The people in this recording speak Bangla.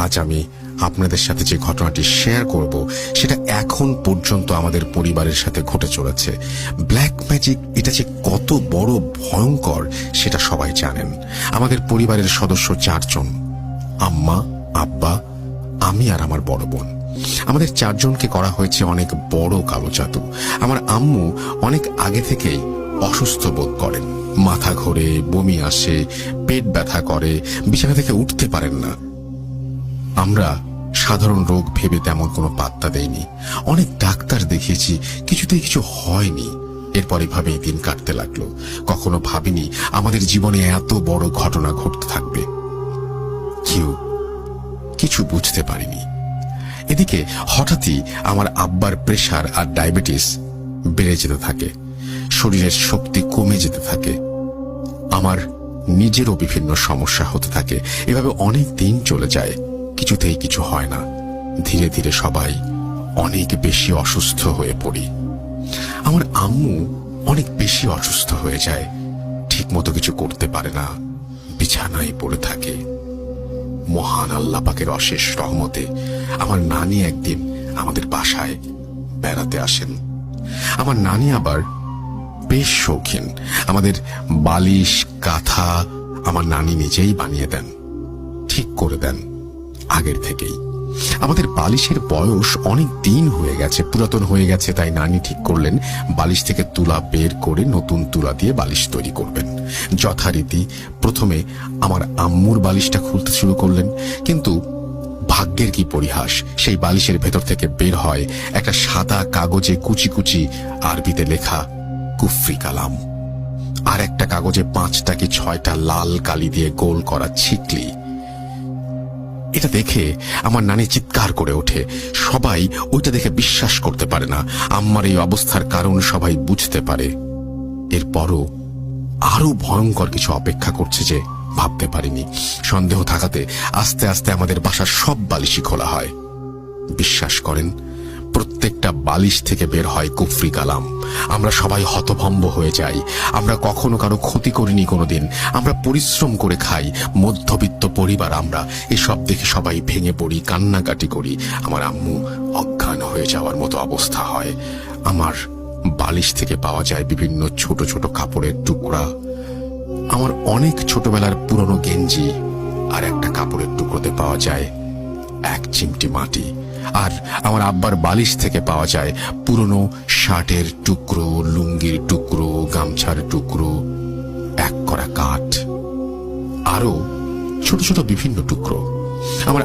আজ আমি আপনাদের সাথে যে ঘটনাটি শেয়ার করব সেটা এখন পর্যন্ত আমাদের পরিবারের সাথে ঘটে চলেছে। ব্ল্যাক ম্যাজিক এটা যে কত বড় ভয়ঙ্কর সেটা সবাই জানেন। আমাদের পরিবারের সদস্য 4 জন, আম্মা, আব্বা, আমি আর আমার বড় বোন। আমাদের 4 জনকে করা হয়েছে অনেক বড় কালো জাদু। আমার আম্মু অনেক আগে থেকেই অসুস্থ বোধ করেন, মাথা ঘোরে, বমি আসে, পেট ব্যথা করে, বিছানা থেকে উঠতে পারেন না। আমরা সাধারণ রোগ ভেবে তেমন কোনো পাত্তা দেইনি, অনেক ডাক্তার দেখিয়েছি, কিছুতেই কিছু হয়নি। এরপর এভাবেই দিন কাটতে লাগলো। কখনো ভাবিনি আমাদের জীবনে এত বড় ঘটনা ঘটতে থাকবে। কিছু বুঝতে পারিনি। এদিকে হঠাৎই আমার আব্বার প্রেসার আর ডায়াবেটিস বেড়ে যেতে থাকে, শরীরের শক্তি কমে যেতে থাকে, আমার নিজেরও বিভিন্ন সমস্যা হতে থাকে। এভাবে অনেক দিন চলে যায়, কিছুতেই কিছু হয় না। ধীরে ধীরে সবাই অনেক বেশি অসুস্থ হয়ে পড়ি। আমার আম্মু অনেক বেশি অসুস্থ হয়ে যায়, ঠিক মতো কিছু করতে পারে না, বিছানায় পড়ে থাকে। মহান আল্লাহ পাকের অশেষ রহমতে আমার নানি একদিন আমাদের বাসায় বেড়াতে আসেন। আমার নানি আবার বেশ শৌখিন। আমাদের বালিশ, কাঁথা আমার নানি নিজেই বানিয়ে দেন, ঠিক করে দেন আগের থেকেই। আমাদের বালিশের বয়স অনেক দিন হয়ে গেছে, পুরাতন হয়ে গেছে, তাই নানি ঠিক করলেন বালিশ থেকে তুলা বের করে নতুন তুলা দিয়ে বালিশ তৈরি করবেন। যথারীতি প্রথমে আমার আম্মুর বালিশটা খুলতে শুরু করলেন, কিন্তু ভাগ্যের কি পরিহাস, সেই বালিশের ভেতর থেকে বের হয় একটা সাদা কাগজে কুচি কুচি আরবিতে লেখা কুফরি কালাম, আর একটা কাগজে 5টা কি 6টা লাল কালি দিয়ে গোল করা ছিকলি। এটা দেখে আমার নানি চিৎকার করে ওঠে। সবাই ওইটা দেখে বিশ্বাস করতে পারে না। আম্মার এই অবস্থার কারণ সবাই বুঝতে পারে। এরপরও আরো ভয়ঙ্কর কিছু অপেক্ষা করছে যে ভাবতে পারিনি। সন্দেহ থাকাতে আস্তে আস্তে আমাদের বাসার সব বালিশই খোলা হয়। বিশ্বাস করেন, প্রত্যেকটা বালিশ থেকে বের হয় কুফরি কালাম। আমরা সবাই হতভম্ব হয়ে যাই। আমরা কখনো কারো ক্ষতি করিনি কোনোদিন, আমরা পরিশ্রম করে খাই, মধ্যবিত্ত পরিবার আমরা। এসব দেখে সবাই ভেঙে পড়ি, কান্নাকাটি করি। আমার আম্মু অজ্ঞান হয়ে যাওয়ার মতো অবস্থা হয়। আমার বালিশ থেকে পাওয়া যায় বিভিন্ন ছোট ছোট কাপড়ের টুকরা, আমার অনেক ছোটবেলার পুরনো গেঞ্জি, আর একটা কাপড়ের টুকরোতে পাওয়া যায় 1 চিমটি মাটি। আর আমার আব্বার বালিশ থেকে পাওয়া যায় পুরনো শার্টের টুকরো, লুঙ্গির টুকরো, গামছার টুকরো, 1 করা কাঠ, আরো ছোট ছোট বিভিন্ন টুকরো। আমার